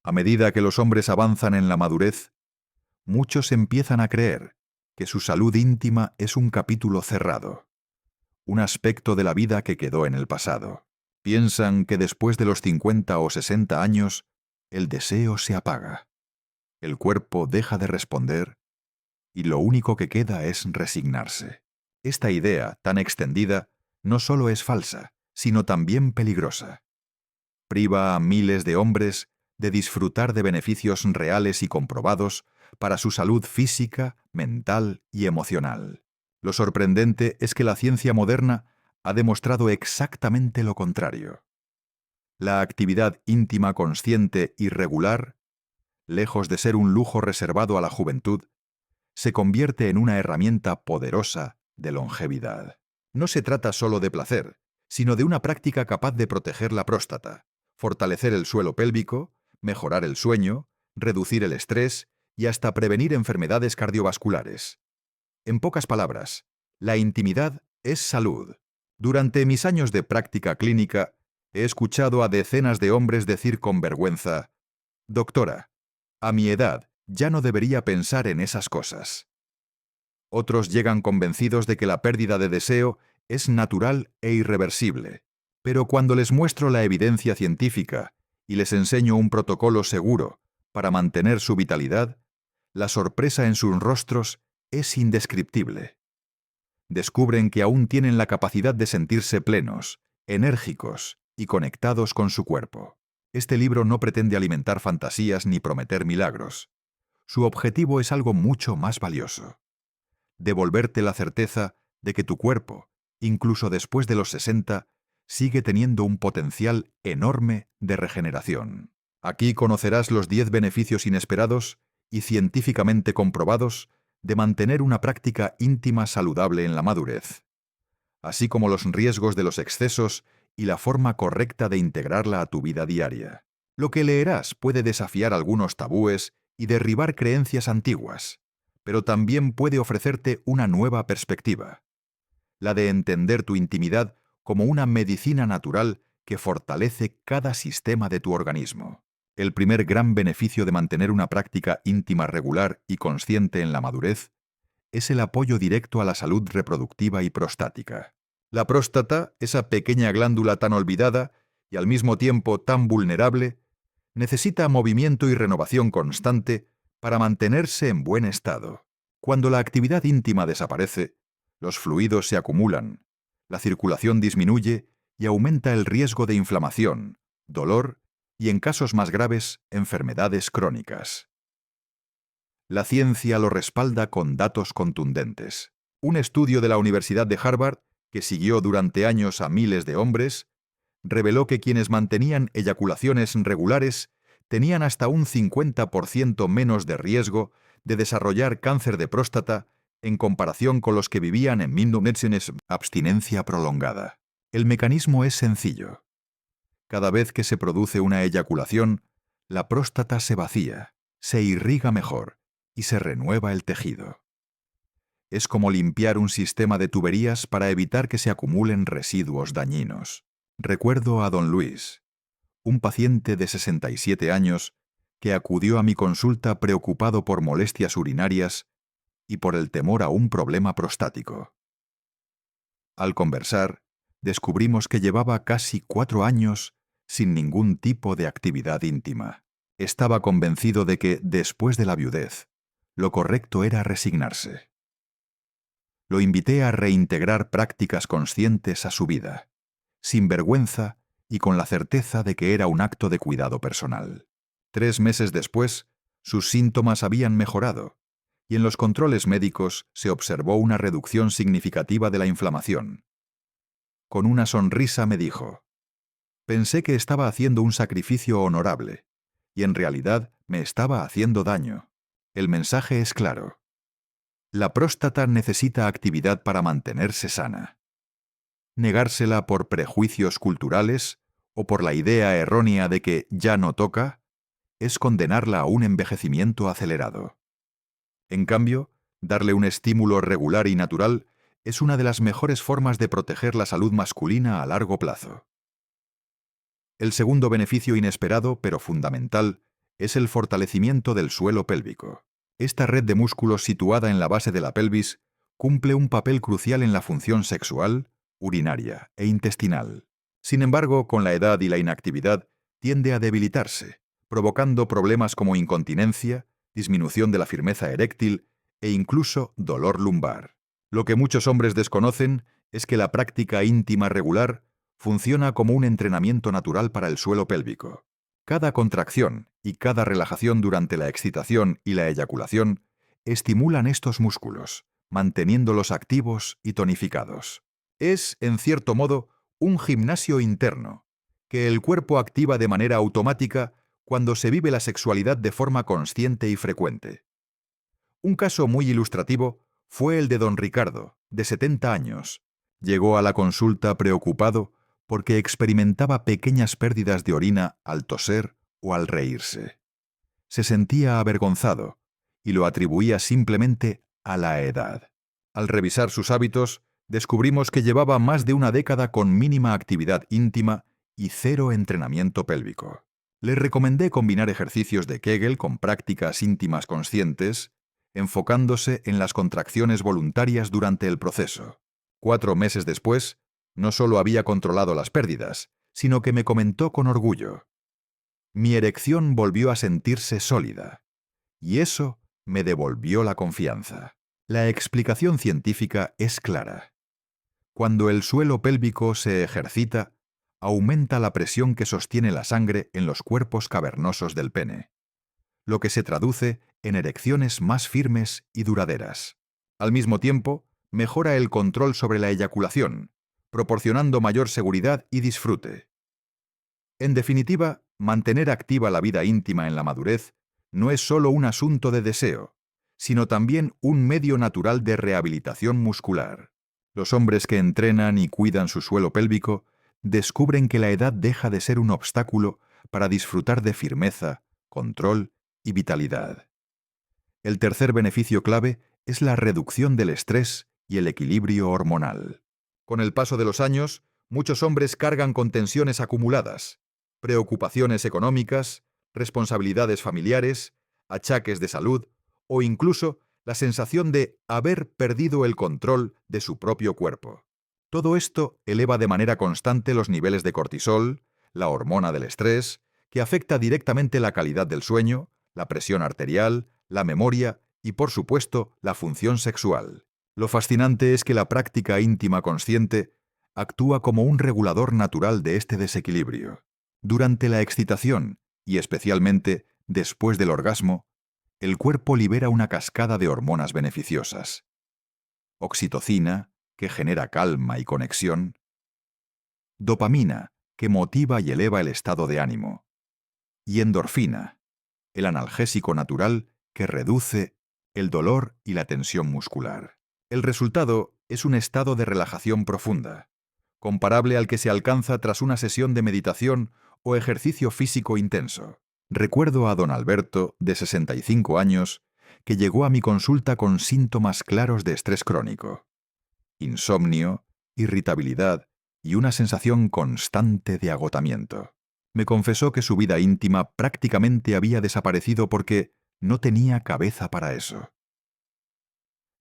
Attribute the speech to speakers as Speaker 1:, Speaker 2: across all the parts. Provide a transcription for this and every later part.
Speaker 1: A medida que los hombres avanzan en la madurez, muchos empiezan a creer que su salud íntima es un capítulo cerrado, un aspecto de la vida que quedó en el pasado. Piensan que después de los 50 o 60 años, el deseo se apaga, el cuerpo deja de responder y lo único que queda es resignarse. Esta idea tan extendida no solo es falsa, sino también peligrosa. Priva a miles de hombres de disfrutar de beneficios reales y comprobados para su salud física, mental y emocional. Lo sorprendente es que la ciencia moderna ha demostrado exactamente lo contrario. La actividad íntima consciente y regular, lejos de ser un lujo reservado a la juventud, se convierte en una herramienta poderosa de longevidad. No se trata solo de placer, sino de una práctica capaz de proteger la próstata, fortalecer el suelo pélvico, mejorar el sueño, reducir el estrés y hasta prevenir enfermedades cardiovasculares. En pocas palabras, la intimidad es salud. Durante mis años de práctica clínica, he escuchado a decenas de hombres decir con vergüenza: «Doctora, a mi edad ya no debería pensar en esas cosas». Otros llegan convencidos de que la pérdida de deseo es natural e irreversible, pero cuando les muestro la evidencia científica y les enseño un protocolo seguro para mantener su vitalidad, la sorpresa en sus rostros es indescriptible. Descubren que aún tienen la capacidad de sentirse plenos, enérgicos y conectados con su cuerpo. Este libro no pretende alimentar fantasías ni prometer milagros. Su objetivo es algo mucho más valioso: devolverte la certeza de que tu cuerpo, incluso después de los 60, sigue teniendo un potencial enorme de regeneración. Aquí conocerás los 10 beneficios inesperados y científicamente comprobados de mantener una práctica íntima saludable en la madurez, así como los riesgos de los excesos y la forma correcta de integrarla a tu vida diaria. Lo que leerás puede desafiar algunos tabúes y derribar creencias antiguas, pero también puede ofrecerte una nueva perspectiva, la de entender tu intimidad como una medicina natural que fortalece cada sistema de tu organismo. El primer gran beneficio de mantener una práctica íntima regular y consciente en la madurez es el apoyo directo a la salud reproductiva y prostática. La próstata, esa pequeña glándula tan olvidada y al mismo tiempo tan vulnerable, necesita movimiento y renovación constante para mantenerse en buen estado. Cuando la actividad íntima desaparece, los fluidos se acumulan, la circulación disminuye y aumenta el riesgo de inflamación, dolor y, en casos más graves, enfermedades crónicas. La ciencia lo respalda con datos contundentes. Un estudio de la Universidad de Harvard, que siguió durante años a miles de hombres, reveló que quienes mantenían eyaculaciones regulares tenían hasta un 50% menos de riesgo de desarrollar cáncer de próstata en comparación con los que vivían en abstinencia prolongada. El mecanismo es sencillo. Cada vez que se produce una eyaculación, la próstata se vacía, se irriga mejor y se renueva el tejido. Es como limpiar un sistema de tuberías para evitar que se acumulen residuos dañinos. Recuerdo a don Luis, un paciente de 67 años que acudió a mi consulta preocupado por molestias urinarias y por el temor a un problema prostático. Al conversar, descubrimos que llevaba casi 4 años sin ningún tipo de actividad íntima. Estaba convencido de que, después de la viudez, lo correcto era resignarse. Lo invité a reintegrar prácticas conscientes a su vida, sin vergüenza y con la certeza de que era un acto de cuidado personal. 3 meses después, sus síntomas habían mejorado, y en los controles médicos se observó una reducción significativa de la inflamación. Con una sonrisa me dijo: «Pensé que estaba haciendo un sacrificio honorable, y en realidad me estaba haciendo daño». El mensaje es claro. La próstata necesita actividad para mantenerse sana. Negársela por prejuicios culturales o por la idea errónea de que ya no toca es condenarla a un envejecimiento acelerado. En cambio, darle un estímulo regular y natural es una de las mejores formas de proteger la salud masculina a largo plazo. El segundo beneficio inesperado, pero fundamental, es el fortalecimiento del suelo pélvico. Esta red de músculos situada en la base de la pelvis cumple un papel crucial en la función sexual, urinaria e intestinal. Sin embargo, con la edad y la inactividad, tiende a debilitarse, provocando problemas como incontinencia, disminución de la firmeza eréctil e incluso dolor lumbar. Lo que muchos hombres desconocen es que la práctica íntima regular funciona como un entrenamiento natural para el suelo pélvico. Cada contracción y cada relajación durante la excitación y la eyaculación estimulan estos músculos, manteniéndolos activos y tonificados. Es, en cierto modo, un gimnasio interno, que el cuerpo activa de manera automática cuando se vive la sexualidad de forma consciente y frecuente. Un caso muy ilustrativo fue el de don Ricardo, de 70 años. Llegó a la consulta preocupado porque experimentaba pequeñas pérdidas de orina al toser o al reírse. Se sentía avergonzado y lo atribuía simplemente a la edad. Al revisar sus hábitos, descubrimos que llevaba más de una década con mínima actividad íntima y cero entrenamiento pélvico. Le recomendé combinar ejercicios de Kegel con prácticas íntimas conscientes, enfocándose en las contracciones voluntarias durante el proceso. 4 meses después, no solo había controlado las pérdidas, sino que me comentó con orgullo: mi erección volvió a sentirse sólida, y eso me devolvió la confianza. La explicación científica es clara. Cuando el suelo pélvico se ejercita, aumenta la presión que sostiene la sangre en los cuerpos cavernosos del pene, lo que se traduce en erecciones más firmes y duraderas. Al mismo tiempo, mejora el control sobre la eyaculación, proporcionando mayor seguridad y disfrute. En definitiva, mantener activa la vida íntima en la madurez no es solo un asunto de deseo, sino también un medio natural de rehabilitación muscular. Los hombres que entrenan y cuidan su suelo pélvico descubren que la edad deja de ser un obstáculo para disfrutar de firmeza, control y vitalidad. El tercer beneficio clave es la reducción del estrés y el equilibrio hormonal. Con el paso de los años, muchos hombres cargan con tensiones acumuladas, preocupaciones económicas, responsabilidades familiares, achaques de salud o incluso la sensación de haber perdido el control de su propio cuerpo. Todo esto eleva de manera constante los niveles de cortisol, la hormona del estrés, que afecta directamente la calidad del sueño, la presión arterial, la memoria y, por supuesto, la función sexual. Lo fascinante es que la práctica íntima consciente actúa como un regulador natural de este desequilibrio. Durante la excitación, y especialmente después del orgasmo, el cuerpo libera una cascada de hormonas beneficiosas. Oxitocina, que genera calma y conexión. Dopamina, que motiva y eleva el estado de ánimo. Y endorfina, el analgésico natural que reduce el dolor y la tensión muscular. El resultado es un estado de relajación profunda, comparable al que se alcanza tras una sesión de meditación o ejercicio físico intenso. Recuerdo a don Alberto, de 65 años, que llegó a mi consulta con síntomas claros de estrés crónico: insomnio, irritabilidad y una sensación constante de agotamiento. Me confesó que su vida íntima prácticamente había desaparecido porque no tenía cabeza para eso.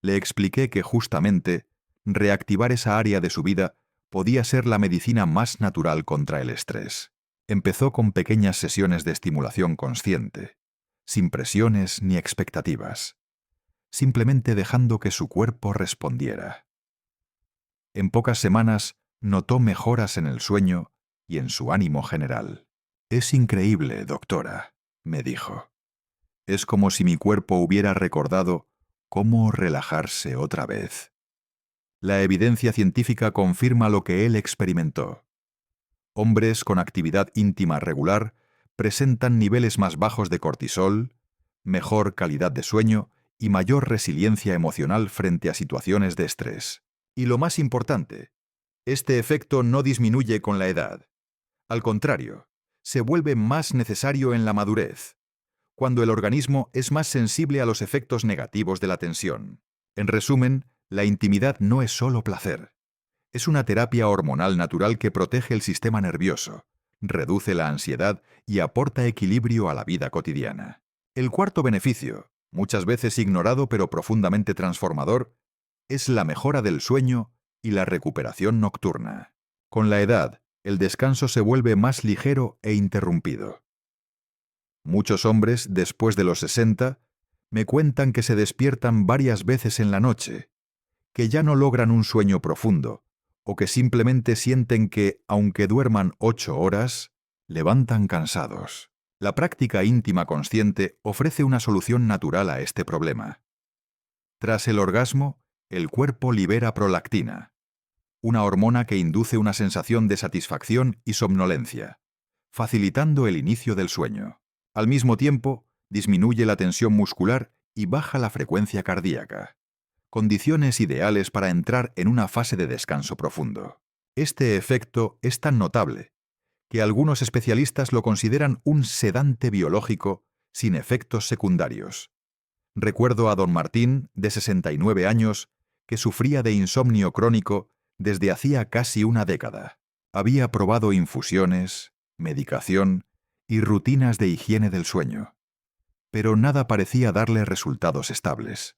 Speaker 1: Le expliqué que justamente reactivar esa área de su vida podía ser la medicina más natural contra el estrés. Empezó con pequeñas sesiones de estimulación consciente, sin presiones ni expectativas, simplemente dejando que su cuerpo respondiera. En pocas semanas notó mejoras en el sueño y en su ánimo general. «Es increíble, doctora», me dijo. «Es como si mi cuerpo hubiera recordado cómo relajarse otra vez». La evidencia científica confirma lo que él experimentó. Hombres con actividad íntima regular presentan niveles más bajos de cortisol, mejor calidad de sueño y mayor resiliencia emocional frente a situaciones de estrés. Y lo más importante, este efecto no disminuye con la edad. Al contrario, se vuelve más necesario en la madurez, cuando el organismo es más sensible a los efectos negativos de la tensión. En resumen, la intimidad no es solo placer. Es una terapia hormonal natural que protege el sistema nervioso, reduce la ansiedad y aporta equilibrio a la vida cotidiana. El cuarto beneficio, muchas veces ignorado pero profundamente transformador, es la mejora del sueño y la recuperación nocturna. Con la edad, el descanso se vuelve más ligero e interrumpido. Muchos hombres, después de los 60, me cuentan que se despiertan varias veces en la noche, que ya no logran un sueño profundo, o que simplemente sienten que, aunque duerman 8 horas, levantan cansados. La práctica íntima consciente ofrece una solución natural a este problema. Tras el orgasmo, el cuerpo libera prolactina, una hormona que induce una sensación de satisfacción y somnolencia, facilitando el inicio del sueño. Al mismo tiempo, disminuye la tensión muscular y baja la frecuencia cardíaca. Condiciones ideales para entrar en una fase de descanso profundo. Este efecto es tan notable que algunos especialistas lo consideran un sedante biológico sin efectos secundarios. Recuerdo a don Martín, de 69 años, que sufría de insomnio crónico desde hacía casi una década. Había probado infusiones, medicación y rutinas de higiene del sueño, pero nada parecía darle resultados estables.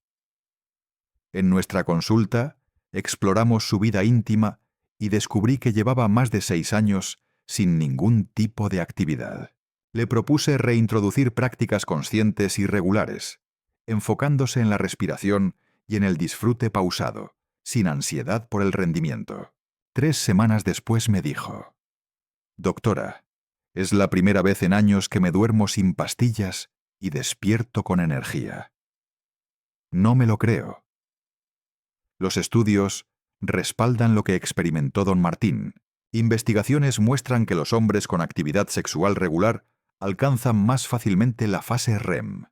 Speaker 1: En nuestra consulta, exploramos su vida íntima y descubrí que llevaba más de 6 años sin ningún tipo de actividad. Le propuse reintroducir prácticas conscientes y regulares, enfocándose en la respiración y en el disfrute pausado, sin ansiedad por el rendimiento. 3 semanas después me dijo: «Doctora, es la primera vez en años que me duermo sin pastillas y despierto con energía». No me lo creo. Los estudios respaldan lo que experimentó don Martín. Investigaciones muestran que los hombres con actividad sexual regular alcanzan más fácilmente la fase REM,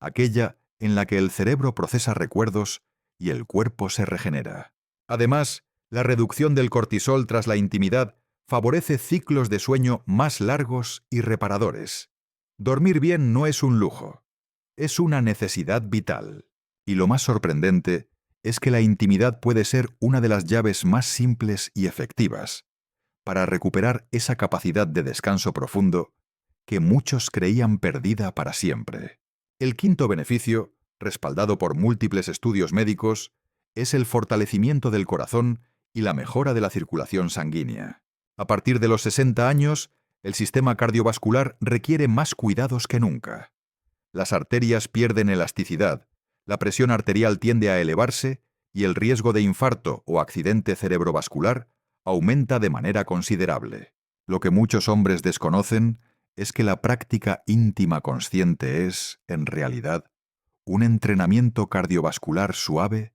Speaker 1: aquella en la que el cerebro procesa recuerdos y el cuerpo se regenera. Además, la reducción del cortisol tras la intimidad favorece ciclos de sueño más largos y reparadores. Dormir bien no es un lujo, es una necesidad vital. Y lo más sorprendente es que la intimidad puede ser una de las llaves más simples y efectivas para recuperar esa capacidad de descanso profundo que muchos creían perdida para siempre. El quinto beneficio, respaldado por múltiples estudios médicos, es el fortalecimiento del corazón y la mejora de la circulación sanguínea. A partir de los 60 años, el sistema cardiovascular requiere más cuidados que nunca. Las arterias pierden elasticidad, la presión arterial tiende a elevarse y el riesgo de infarto o accidente cerebrovascular aumenta de manera considerable. Lo que muchos hombres desconocen es que la práctica íntima consciente es, en realidad, un entrenamiento cardiovascular suave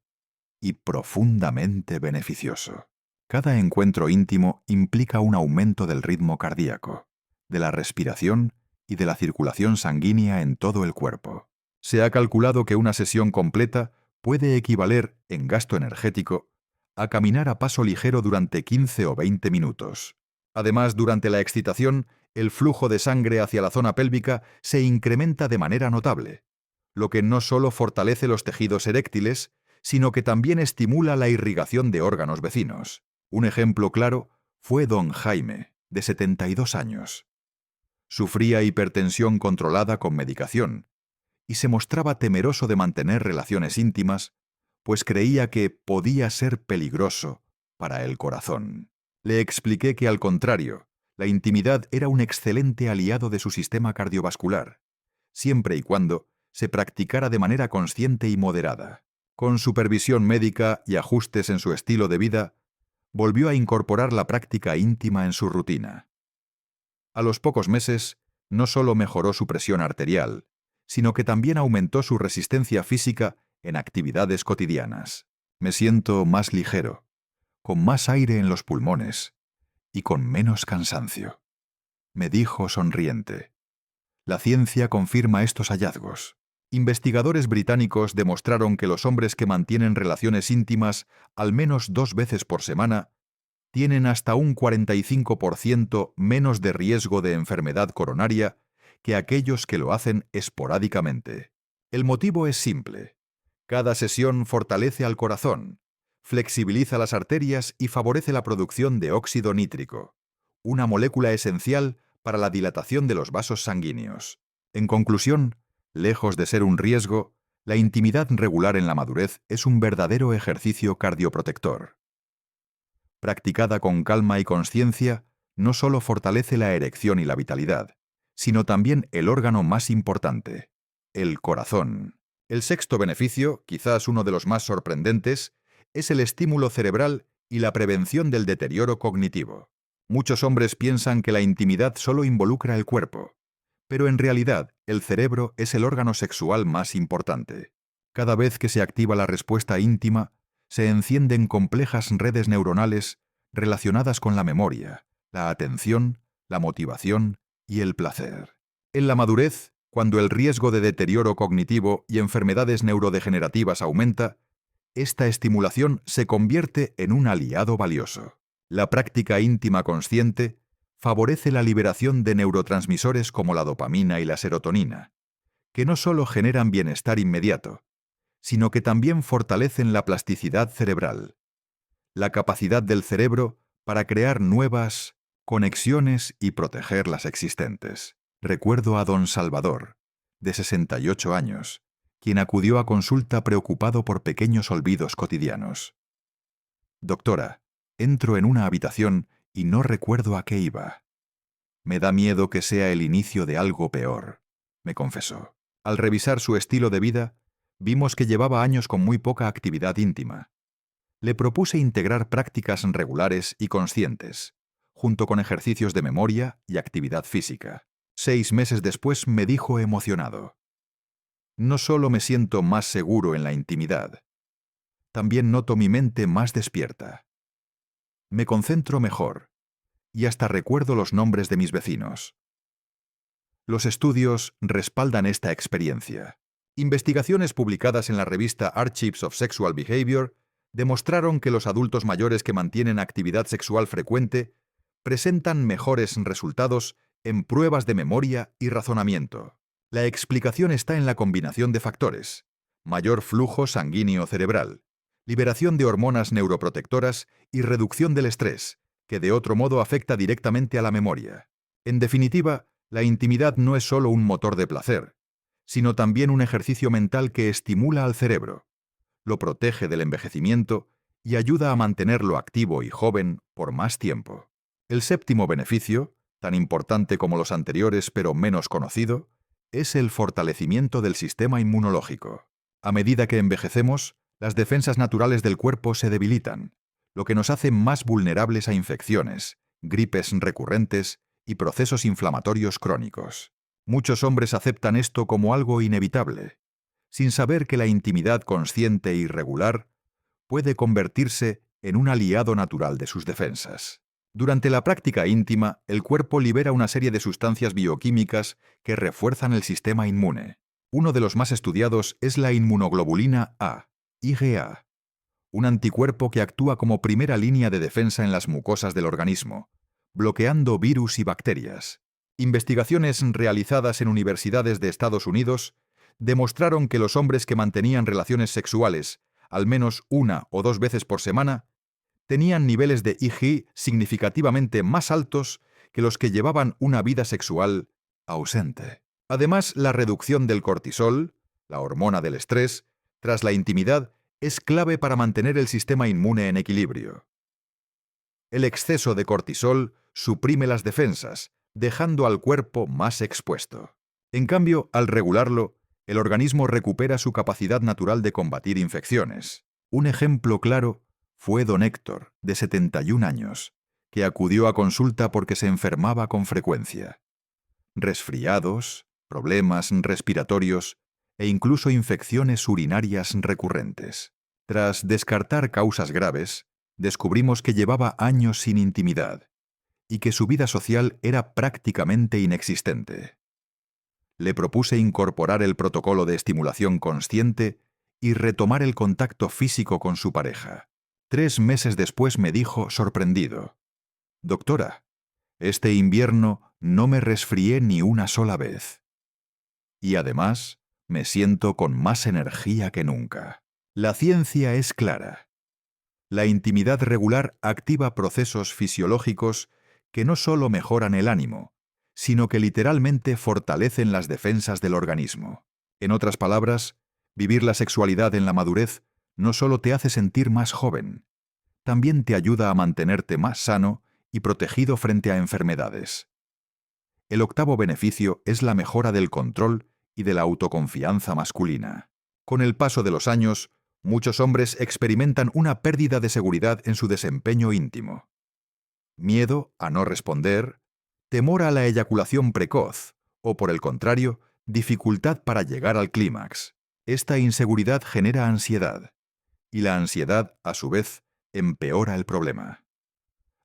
Speaker 1: y profundamente beneficioso. Cada encuentro íntimo implica un aumento del ritmo cardíaco, de la respiración y de la circulación sanguínea en todo el cuerpo. Se ha calculado que una sesión completa puede equivaler, en gasto energético, a caminar a paso ligero durante 15 o 20 minutos. Además, durante la excitación, el flujo de sangre hacia la zona pélvica se incrementa de manera notable, lo que no solo fortalece los tejidos eréctiles, sino que también estimula la irrigación de órganos vecinos. Un ejemplo claro fue don Jaime, de 72 años. Sufría hipertensión controlada con medicación y se mostraba temeroso de mantener relaciones íntimas, pues creía que podía ser peligroso para el corazón. Le expliqué que, al contrario, la intimidad era un excelente aliado de su sistema cardiovascular, siempre y cuando se practicara de manera consciente y moderada. Con supervisión médica y ajustes en su estilo de vida, volvió a incorporar la práctica íntima en su rutina. A los pocos meses, no solo mejoró su presión arterial, sino que también aumentó su resistencia física en actividades cotidianas. Me siento más ligero, con más aire en los pulmones y con menos cansancio, me dijo sonriente. La ciencia confirma estos hallazgos. Investigadores británicos demostraron que los hombres que mantienen relaciones íntimas al menos 2 veces por semana tienen hasta un 45% menos de riesgo de enfermedad coronaria que aquellos que lo hacen esporádicamente. El motivo es simple. Cada sesión fortalece al corazón, flexibiliza las arterias y favorece la producción de óxido nítrico, una molécula esencial para la dilatación de los vasos sanguíneos. En conclusión, lejos de ser un riesgo, la intimidad regular en la madurez es un verdadero ejercicio cardioprotector. Practicada con calma y conciencia, no solo fortalece la erección y la vitalidad, sino también el órgano más importante, el corazón. El sexto beneficio, quizás uno de los más sorprendentes, es el estímulo cerebral y la prevención del deterioro cognitivo. Muchos hombres piensan que la intimidad solo involucra el cuerpo, pero en realidad el cerebro es el órgano sexual más importante. Cada vez que se activa la respuesta íntima, se encienden complejas redes neuronales relacionadas con la memoria, la atención, la motivación y el placer. En la madurez, cuando el riesgo de deterioro cognitivo y enfermedades neurodegenerativas aumenta, esta estimulación se convierte en un aliado valioso. La práctica íntima consciente favorece la liberación de neurotransmisores como la dopamina y la serotonina, que no solo generan bienestar inmediato, sino que también fortalecen la plasticidad cerebral, la capacidad del cerebro para crear nuevas conexiones y proteger las existentes. Recuerdo a don Salvador, de 68 años, quien acudió a consulta preocupado por pequeños olvidos cotidianos. Doctora, entro en una habitación y no recuerdo a qué iba. Me da miedo que sea el inicio de algo peor, me confesó. Al revisar su estilo de vida, vimos que llevaba años con muy poca actividad íntima. Le propuse integrar prácticas regulares y conscientes, junto con ejercicios de memoria y actividad física. 6 meses después me dijo emocionado: no solo me siento más seguro en la intimidad, también noto mi mente más despierta. Me concentro mejor y hasta recuerdo los nombres de mis vecinos. Los estudios respaldan esta experiencia. Investigaciones publicadas en la revista Archives of Sexual Behavior demostraron que los adultos mayores que mantienen actividad sexual frecuente presentan mejores resultados en pruebas de memoria y razonamiento. La explicación está en la combinación de factores: mayor flujo sanguíneo cerebral, liberación de hormonas neuroprotectoras y reducción del estrés, que de otro modo afecta directamente a la memoria. En definitiva, la intimidad no es solo un motor de placer, sino también un ejercicio mental que estimula al cerebro, lo protege del envejecimiento y ayuda a mantenerlo activo y joven por más tiempo. El séptimo beneficio, tan importante como los anteriores pero menos conocido, es el fortalecimiento del sistema inmunológico. A medida que envejecemos, las defensas naturales del cuerpo se debilitan, lo que nos hace más vulnerables a infecciones, gripes recurrentes y procesos inflamatorios crónicos. Muchos hombres aceptan esto como algo inevitable, sin saber que la intimidad consciente y regular puede convertirse en un aliado natural de sus defensas. Durante la práctica íntima, el cuerpo libera una serie de sustancias bioquímicas que refuerzan el sistema inmune. Uno de los más estudiados es la inmunoglobulina A, IgA, un anticuerpo que actúa como primera línea de defensa en las mucosas del organismo, bloqueando virus y bacterias. Investigaciones realizadas en universidades de Estados Unidos demostraron que los hombres que mantenían relaciones sexuales al menos 1 o 2 veces por semana tenían niveles de IgI significativamente más altos que los que llevaban una vida sexual ausente. Además, la reducción del cortisol, la hormona del estrés, tras la intimidad, es clave para mantener el sistema inmune en equilibrio. El exceso de cortisol suprime las defensas, dejando al cuerpo más expuesto. En cambio, al regularlo, el organismo recupera su capacidad natural de combatir infecciones. Un ejemplo claro fue don Héctor, de 71 años, que acudió a consulta porque se enfermaba con frecuencia. Resfriados, problemas respiratorios e incluso infecciones urinarias recurrentes. Tras descartar causas graves, descubrimos que llevaba años sin intimidad y que su vida social era prácticamente inexistente. Le propuse incorporar el protocolo de estimulación consciente y retomar el contacto físico con su pareja. 3 meses después me dijo, sorprendido: «Doctora, este invierno no me resfrié ni una sola vez. Y además, me siento con más energía que nunca». La ciencia es clara. La intimidad regular activa procesos fisiológicos que no solo mejoran el ánimo, sino que literalmente fortalecen las defensas del organismo. En otras palabras, vivir la sexualidad en la madurez no solo te hace sentir más joven, también te ayuda a mantenerte más sano y protegido frente a enfermedades. El octavo beneficio es la mejora del control y de la autoconfianza masculina. Con el paso de los años, muchos hombres experimentan una pérdida de seguridad en su desempeño íntimo. Miedo a no responder, temor a la eyaculación precoz o, por el contrario, dificultad para llegar al clímax. Esta inseguridad genera ansiedad, y la ansiedad, a su vez, empeora el problema.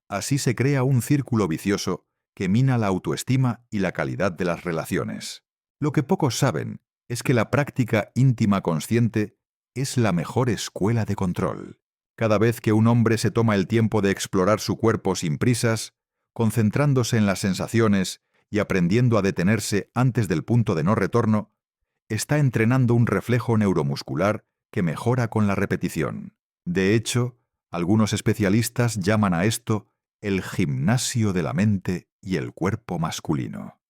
Speaker 1: Así se crea un círculo vicioso que mina la autoestima y la calidad de las relaciones. Lo que pocos saben es que la práctica íntima consciente es la mejor escuela de control. Cada vez que un hombre se toma el tiempo de explorar su cuerpo sin prisas, concentrándose en las sensaciones y aprendiendo a detenerse antes del punto de no retorno, está entrenando un reflejo neuromuscular que mejora con la repetición. De hecho, algunos especialistas llaman a esto el gimnasio de la mente y el cuerpo masculino.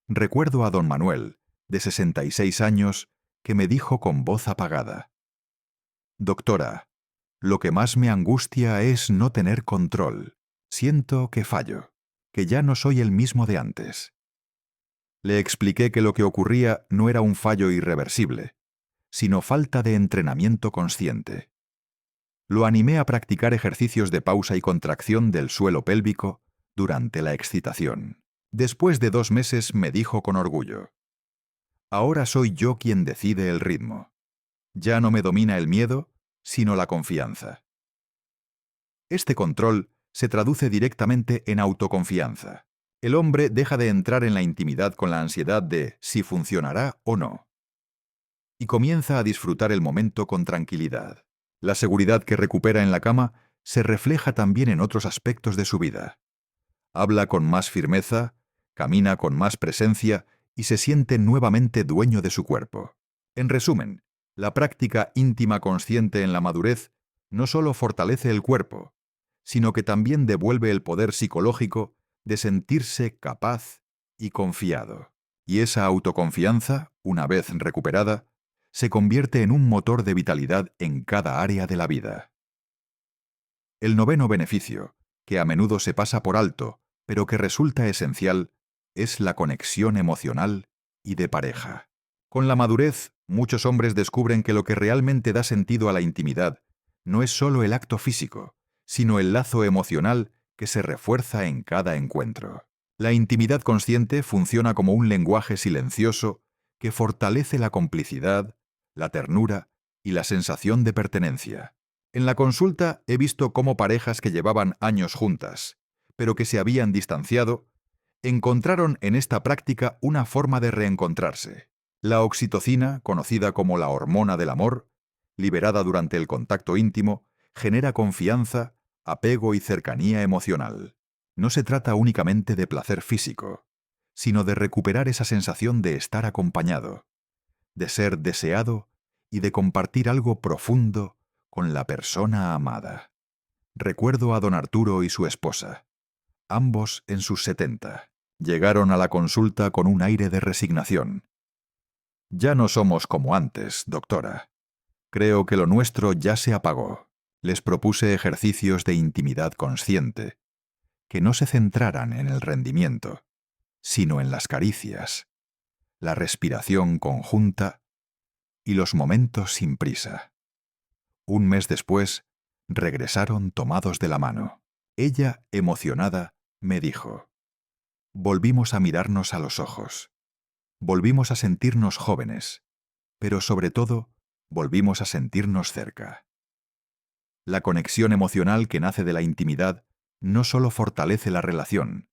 Speaker 1: Recuerdo a don Manuel, de 66 años, que me dijo con voz apagada: «Doctora, lo que más me angustia es no tener control. Siento que fallo, que ya no soy el mismo de antes». Le expliqué que lo que ocurría no era un fallo irreversible, sino falta de entrenamiento consciente. Lo animé a practicar ejercicios de pausa y contracción del suelo pélvico durante la excitación. Después de 2 meses me dijo con orgullo: «Ahora soy yo quien decide el ritmo. Ya no me domina el miedo, sino la confianza». Este control se traduce directamente en autoconfianza. El hombre deja de entrar en la intimidad con la ansiedad de si funcionará o no, y comienza a disfrutar el momento con tranquilidad. La seguridad que recupera en la cama se refleja también en otros aspectos de su vida. Habla con más firmeza, camina con más presencia y se siente nuevamente dueño de su cuerpo. En resumen, la práctica íntima consciente en la madurez no solo fortalece el cuerpo, sino que también devuelve el poder psicológico de sentirse capaz y confiado. Y esa autoconfianza, una vez recuperada, se convierte en un motor de vitalidad en cada área de la vida. El noveno beneficio, que a menudo se pasa por alto, pero que resulta esencial, es la conexión emocional y de pareja. Con la madurez, muchos hombres descubren que lo que realmente da sentido a la intimidad no es solo el acto físico, sino el lazo emocional que se refuerza en cada encuentro. La intimidad consciente funciona como un lenguaje silencioso que fortalece la complicidad, la ternura y la sensación de pertenencia. En la consulta he visto cómo parejas que llevaban años juntas, pero que se habían distanciado, encontraron en esta práctica una forma de reencontrarse. La oxitocina, conocida como la hormona del amor, liberada durante el contacto íntimo, genera confianza, apego y cercanía emocional. No se trata únicamente de placer físico, sino de recuperar esa sensación de estar acompañado, de ser deseado y de compartir algo profundo con la persona amada. Recuerdo a don Arturo y su esposa, ambos en sus 70. Llegaron a la consulta con un aire de resignación. «Ya no somos como antes, doctora. Creo que lo nuestro ya se apagó». Les propuse ejercicios de intimidad consciente, que no se centraran en el rendimiento, sino en las caricias, la respiración conjunta y los momentos sin prisa. Un mes después, regresaron tomados de la mano. Ella, emocionada, me dijo: «Volvimos a mirarnos a los ojos. Volvimos a sentirnos jóvenes, pero sobre todo, volvimos a sentirnos cerca». La conexión emocional que nace de la intimidad no solo fortalece la relación,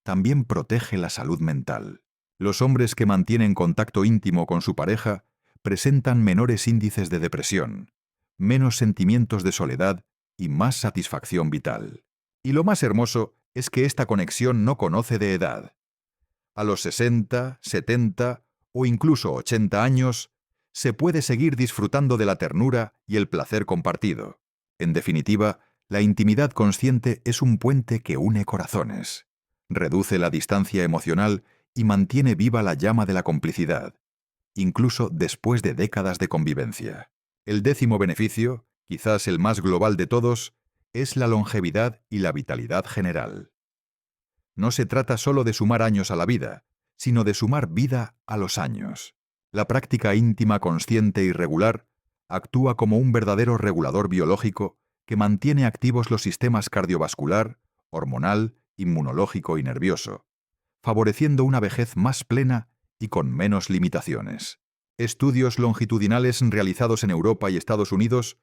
Speaker 1: también protege la salud mental. Los hombres que mantienen contacto íntimo con su pareja presentan menores índices de depresión, menos sentimientos de soledad y más satisfacción vital. Y lo más hermoso es que esta conexión no conoce de edad. A los 60, 70 o incluso 80 años, se puede seguir disfrutando de la ternura y el placer compartido. En definitiva, La intimidad consciente es un puente que une corazones, reduce la distancia emocional y mantiene viva la llama de la complicidad, incluso después de décadas de convivencia. El 10º beneficio, quizás el más global de todos, es la longevidad y la vitalidad general. No se trata solo de sumar años a la vida, sino de sumar vida a los años. La práctica íntima consciente y regular actúa como un verdadero regulador biológico que mantiene activos los sistemas cardiovascular, hormonal, inmunológico y nervioso, favoreciendo una vejez más plena y con menos limitaciones. Estudios longitudinales realizados en Europa y Estados Unidos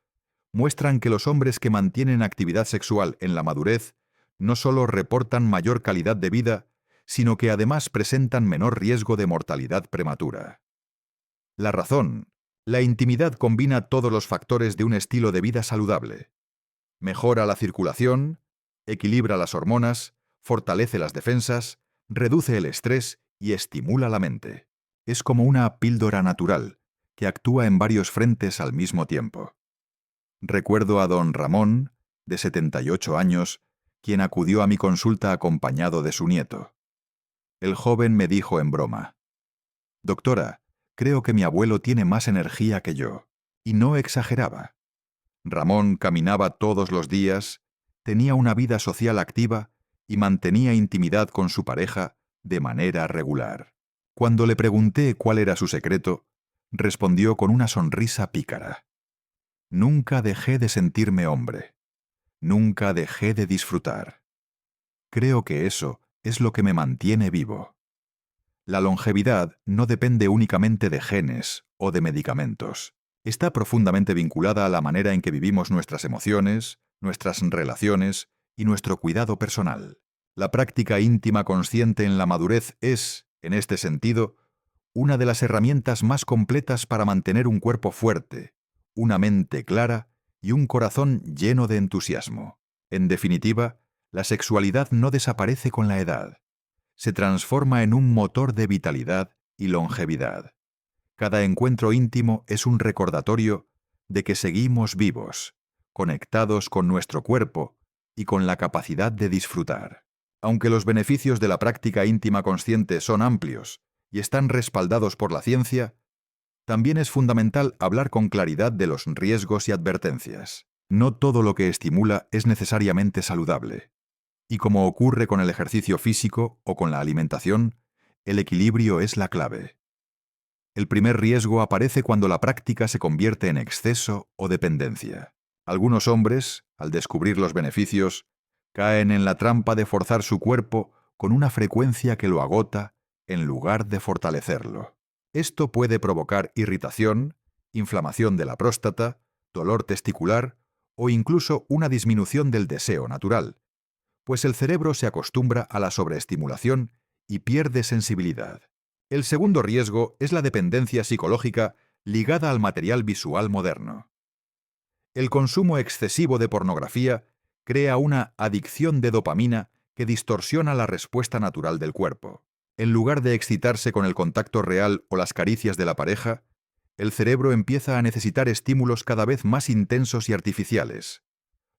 Speaker 1: muestran que los hombres que mantienen actividad sexual en la madurez no solo reportan mayor calidad de vida, sino que además presentan menor riesgo de mortalidad prematura. La razón: la intimidad combina todos los factores de un estilo de vida saludable. Mejora la circulación, equilibra las hormonas, fortalece las defensas, reduce el estrés y estimula la mente. Es como una píldora natural que actúa en varios frentes al mismo tiempo. Recuerdo a don Ramón, de 78 años, quien acudió a mi consulta acompañado de su nieto. El joven me dijo en broma: «Doctora, creo que mi abuelo tiene más energía que yo». Y no exageraba. Ramón caminaba todos los días, tenía una vida social activa y mantenía intimidad con su pareja de manera regular. Cuando le pregunté cuál era su secreto, respondió con una sonrisa pícara: «Nunca dejé de sentirme hombre. Nunca dejé de disfrutar. Creo que eso es lo que me mantiene vivo». La longevidad no depende únicamente de genes o de medicamentos. Está profundamente vinculada a la manera en que vivimos nuestras emociones, nuestras relaciones y nuestro cuidado personal. La práctica íntima consciente en la madurez es, en este sentido, una de las herramientas más completas para mantener un cuerpo fuerte, una mente clara y un corazón lleno de entusiasmo. En definitiva, la sexualidad no desaparece con la edad. Se transforma en un motor de vitalidad y longevidad. Cada encuentro íntimo es un recordatorio de que seguimos vivos, conectados con nuestro cuerpo y con la capacidad de disfrutar. Aunque los beneficios de la práctica íntima consciente son amplios y están respaldados por la ciencia, también es fundamental hablar con claridad de los riesgos y advertencias. No todo lo que estimula es necesariamente saludable. Y como ocurre con el ejercicio físico o con la alimentación, el equilibrio es la clave. El primer riesgo aparece cuando la práctica se convierte en exceso o dependencia. Algunos hombres, al descubrir los beneficios, caen en la trampa de forzar su cuerpo con una frecuencia que lo agota en lugar de fortalecerlo. Esto puede provocar irritación, inflamación de la próstata, dolor testicular o incluso una disminución del deseo natural, pues el cerebro se acostumbra a la sobreestimulación y pierde sensibilidad. El segundo riesgo es la dependencia psicológica ligada al material visual moderno. El consumo excesivo de pornografía crea una adicción de dopamina que distorsiona la respuesta natural del cuerpo. En lugar de excitarse con el contacto real o las caricias de la pareja, el cerebro empieza a necesitar estímulos cada vez más intensos y artificiales,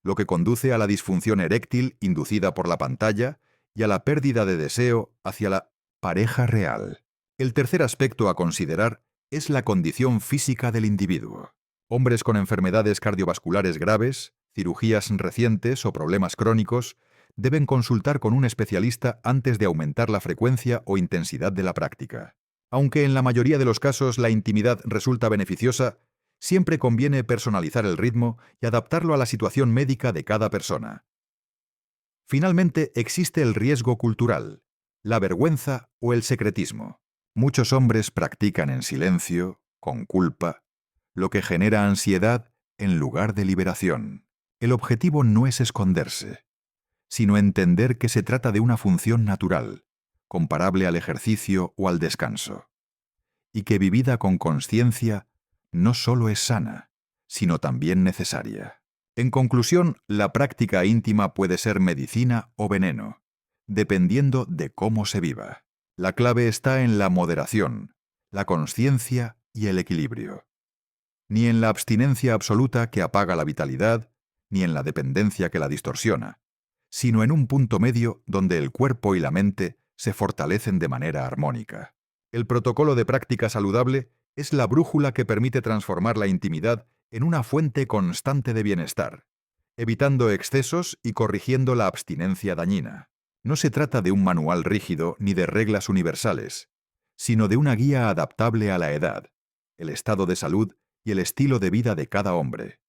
Speaker 1: lo que conduce a la disfunción eréctil inducida por la pantalla y a la pérdida de deseo hacia la pareja real. El tercer aspecto a considerar es la condición física del individuo. Hombres con enfermedades cardiovasculares graves, cirugías recientes o problemas crónicos deben consultar con un especialista antes de aumentar la frecuencia o intensidad de la práctica. Aunque en la mayoría de los casos la intimidad resulta beneficiosa, siempre conviene personalizar el ritmo y adaptarlo a la situación médica de cada persona. Finalmente, existe el riesgo cultural, la vergüenza o el secretismo. Muchos hombres practican en silencio, con culpa, lo que genera ansiedad en lugar de liberación. El objetivo no es esconderse, sino entender que se trata de una función natural, comparable al ejercicio o al descanso, y que vivida con consciencia no solo es sana, sino también necesaria. En conclusión, la práctica íntima puede ser medicina o veneno, dependiendo de cómo se viva. La clave está en la moderación, la consciencia y el equilibrio. Ni en la abstinencia absoluta que apaga la vitalidad, ni en la dependencia que la distorsiona, sino en un punto medio donde el cuerpo y la mente se fortalecen de manera armónica. El protocolo de práctica saludable es la brújula que permite transformar la intimidad en una fuente constante de bienestar, evitando excesos y corrigiendo la abstinencia dañina. No se trata de un manual rígido ni de reglas universales, sino de una guía adaptable a la edad, el estado de salud y el estilo de vida de cada hombre.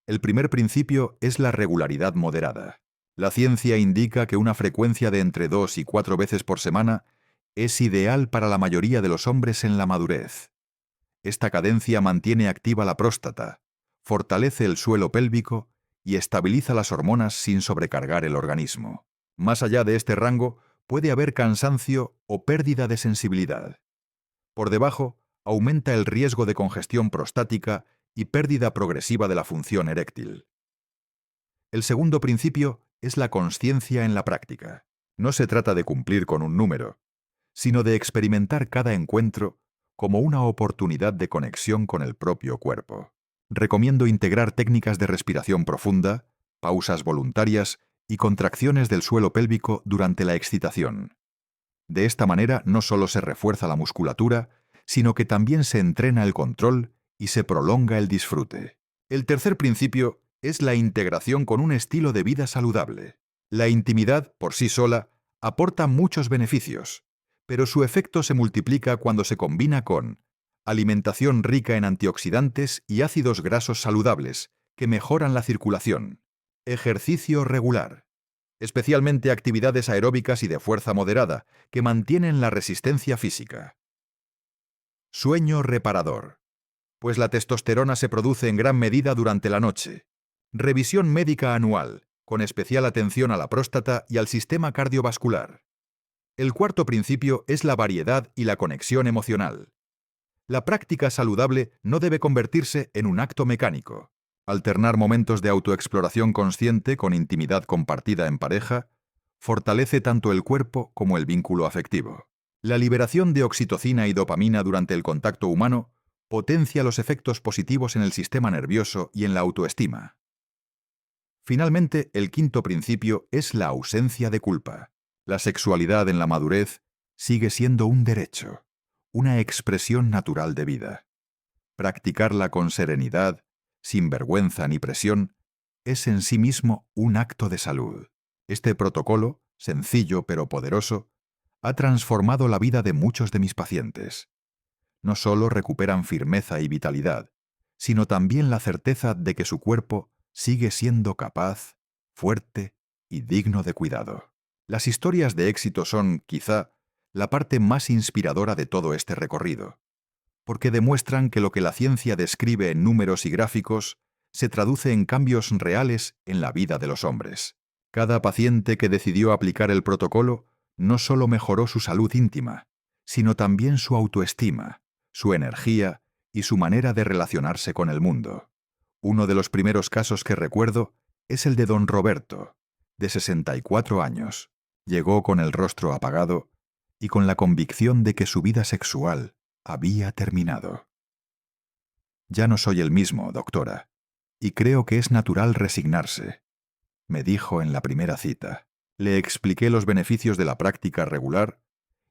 Speaker 1: El primer principio es la regularidad moderada. La ciencia indica que una frecuencia de entre 2 y 4 veces por semana es ideal para la mayoría de los hombres en la madurez. Esta cadencia mantiene activa la próstata, fortalece el suelo pélvico y estabiliza las hormonas sin sobrecargar el organismo. Más allá de este rango, puede haber cansancio o pérdida de sensibilidad. Por debajo, aumenta el riesgo de congestión prostática y pérdida progresiva de la función eréctil. El segundo principio es la consciencia en la práctica. No se trata de cumplir con un número, sino de experimentar cada encuentro como una oportunidad de conexión con el propio cuerpo. Recomiendo integrar técnicas de respiración profunda, pausas voluntarias y contracciones del suelo pélvico durante la excitación. De esta manera no solo se refuerza la musculatura, sino que también se entrena el control y se prolonga el disfrute. El tercer principio es la integración con un estilo de vida saludable. La intimidad, por sí sola, aporta muchos beneficios, pero su efecto se multiplica cuando se combina con alimentación rica en antioxidantes y ácidos grasos saludables, que mejoran la circulación, ejercicio regular, especialmente actividades aeróbicas y de fuerza moderada, que mantienen la resistencia física. Sueño reparador, pues la testosterona se produce en gran medida durante la noche. Revisión médica anual, con especial atención a la próstata y al sistema cardiovascular. El cuarto principio es la variedad y la conexión emocional. La práctica saludable no debe convertirse en un acto mecánico. Alternar momentos de autoexploración consciente con intimidad compartida en pareja fortalece tanto el cuerpo como el vínculo afectivo. La liberación de oxitocina y dopamina durante el contacto humano potencia los efectos positivos en el sistema nervioso y en la autoestima. Finalmente, el quinto principio es la ausencia de culpa. La sexualidad en la madurez sigue siendo un derecho, una expresión natural de vida. Practicarla con serenidad, sin vergüenza ni presión, es en sí mismo un acto de salud. Este protocolo, sencillo pero poderoso, ha transformado la vida de muchos de mis pacientes. No solo recuperan firmeza y vitalidad, sino también la certeza de que su cuerpo sigue siendo capaz, fuerte y digno de cuidado. Las historias de éxito son, quizá, la parte más inspiradora de todo este recorrido, porque demuestran que lo que la ciencia describe en números y gráficos se traduce en cambios reales en la vida de los hombres. Cada paciente que decidió aplicar el protocolo no solo mejoró su salud íntima, sino también su autoestima, su energía y su manera de relacionarse con el mundo. Uno de los primeros casos que recuerdo es el de don Roberto, de 64 años. Llegó con el rostro apagado y con la convicción de que su vida sexual había terminado. «Ya no soy el mismo, doctora, y creo que es natural resignarse», me dijo en la primera cita. Le expliqué los beneficios de la práctica regular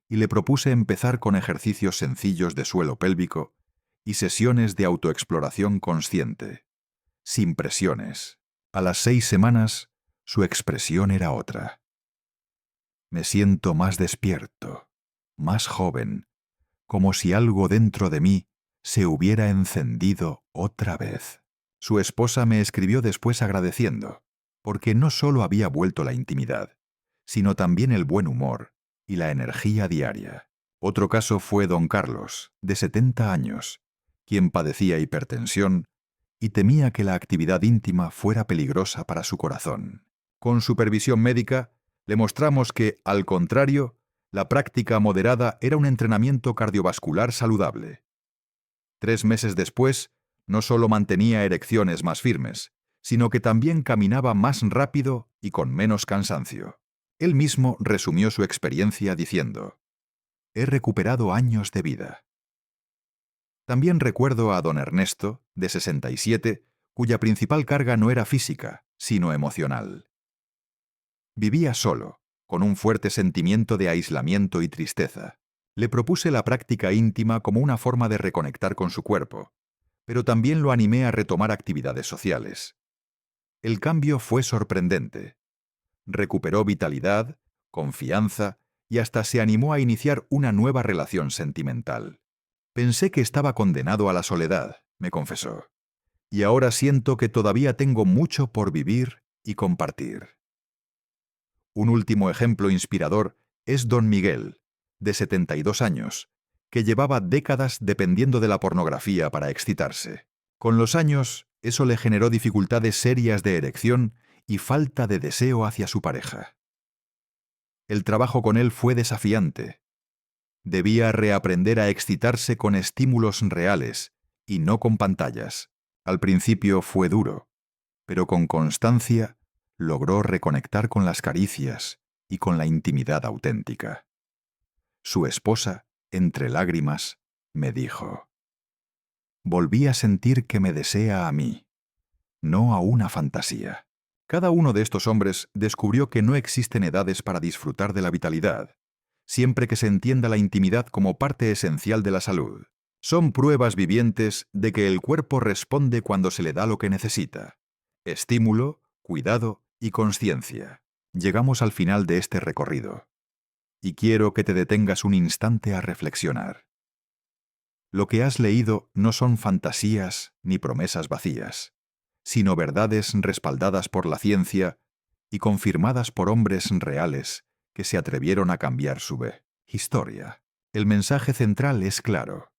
Speaker 1: y le propuse empezar con ejercicios sencillos de suelo pélvico y sesiones de autoexploración consciente, sin presiones. A las 6 semanas, su expresión era otra. «Me siento más despierto, más joven, como si algo dentro de mí se hubiera encendido otra vez». Su esposa me escribió después agradeciendo, porque no solo había vuelto la intimidad, sino también el buen humor y la energía diaria. Otro caso fue don Carlos, de 70 años, quien padecía hipertensión y temía que la actividad íntima fuera peligrosa para su corazón. Con supervisión médica, le mostramos que, al contrario, la práctica moderada era un entrenamiento cardiovascular saludable. 3 meses después, no solo mantenía erecciones más firmes, sino que también caminaba más rápido y con menos cansancio. Él mismo resumió su experiencia diciendo: «He recuperado años de vida». También recuerdo a don Ernesto, de 67, cuya principal carga no era física, sino emocional. Vivía solo, con un fuerte sentimiento de aislamiento y tristeza. Le propuse la práctica íntima como una forma de reconectar con su cuerpo, pero también lo animé a retomar actividades sociales. El cambio fue sorprendente. Recuperó vitalidad, confianza y hasta se animó a iniciar una nueva relación sentimental. Pensé que estaba condenado a la soledad, me confesó, y ahora siento que todavía tengo mucho por vivir y compartir. Un último ejemplo inspirador es Don Miguel, de 72 años, que llevaba décadas dependiendo de la pornografía para excitarse. Con los años, eso le generó dificultades serias de erección y falta de deseo hacia su pareja. El trabajo con él fue desafiante. Debía reaprender a excitarse con estímulos reales y no con pantallas. Al principio fue duro, pero con constancia logró reconectar con las caricias y con la intimidad auténtica. Su esposa, entre lágrimas, me dijo: «Volví a sentir que me desea a mí, no a una fantasía». Cada uno de estos hombres descubrió que no existen edades para disfrutar de la vitalidad, siempre que se entienda la intimidad como parte esencial de la salud. Son pruebas vivientes de que el cuerpo responde cuando se le da lo que necesita: estímulo, cuidado y consciencia. Llegamos al final de este recorrido, y quiero que te detengas un instante a reflexionar. Lo que has leído no son fantasías ni promesas vacías, sino verdades respaldadas por la ciencia y confirmadas por hombres reales que se atrevieron a cambiar su historia. El mensaje central es claro: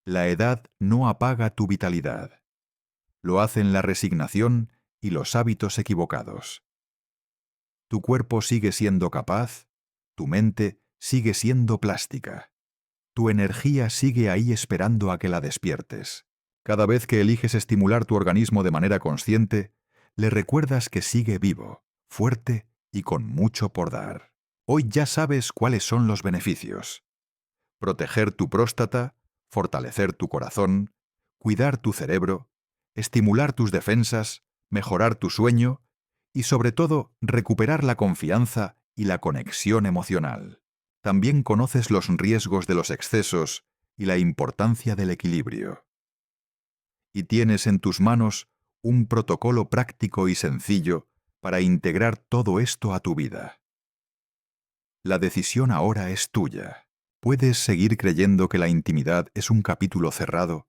Speaker 1: la edad no apaga tu vitalidad. Lo hacen la resignación y los hábitos equivocados. Tu cuerpo sigue siendo capaz, tu mente sigue siendo plástica. Tu energía sigue ahí esperando a que la despiertes. Cada vez que eliges estimular tu organismo de manera consciente, le recuerdas que sigue vivo, fuerte y con mucho por dar. Hoy ya sabes cuáles son los beneficios: proteger tu próstata, fortalecer tu corazón, cuidar tu cerebro, estimular tus defensas, mejorar tu sueño y, sobre todo, recuperar la confianza y la conexión emocional. También conoces los riesgos de los excesos y la importancia del equilibrio. Y tienes en tus manos un protocolo práctico y sencillo para integrar todo esto a tu vida. La decisión ahora es tuya. Puedes seguir creyendo que la intimidad es un capítulo cerrado,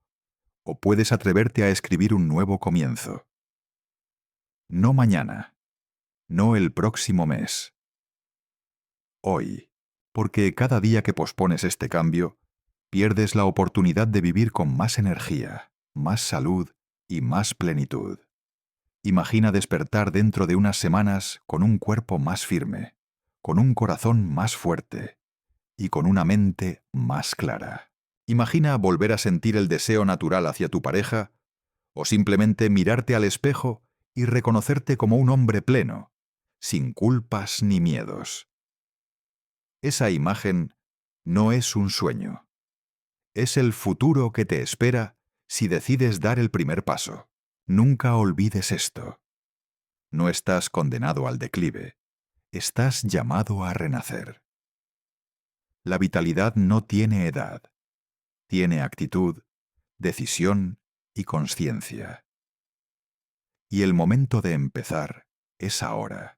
Speaker 1: o puedes atreverte a escribir un nuevo comienzo. No mañana, no el próximo mes. Hoy, porque cada día que pospones este cambio, pierdes la oportunidad de vivir con más energía, más salud y más plenitud. Imagina despertar dentro de unas semanas con un cuerpo más firme, con un corazón más fuerte y con una mente más clara. Imagina volver a sentir el deseo natural hacia tu pareja, o simplemente mirarte al espejo y reconocerte como un hombre pleno, sin culpas ni miedos. Esa imagen no es un sueño. Es el futuro que te espera si decides dar el primer paso. Nunca olvides esto. No estás condenado al declive. Estás llamado a renacer. La vitalidad no tiene edad. Tiene actitud, decisión y conciencia. Y el momento de empezar es ahora.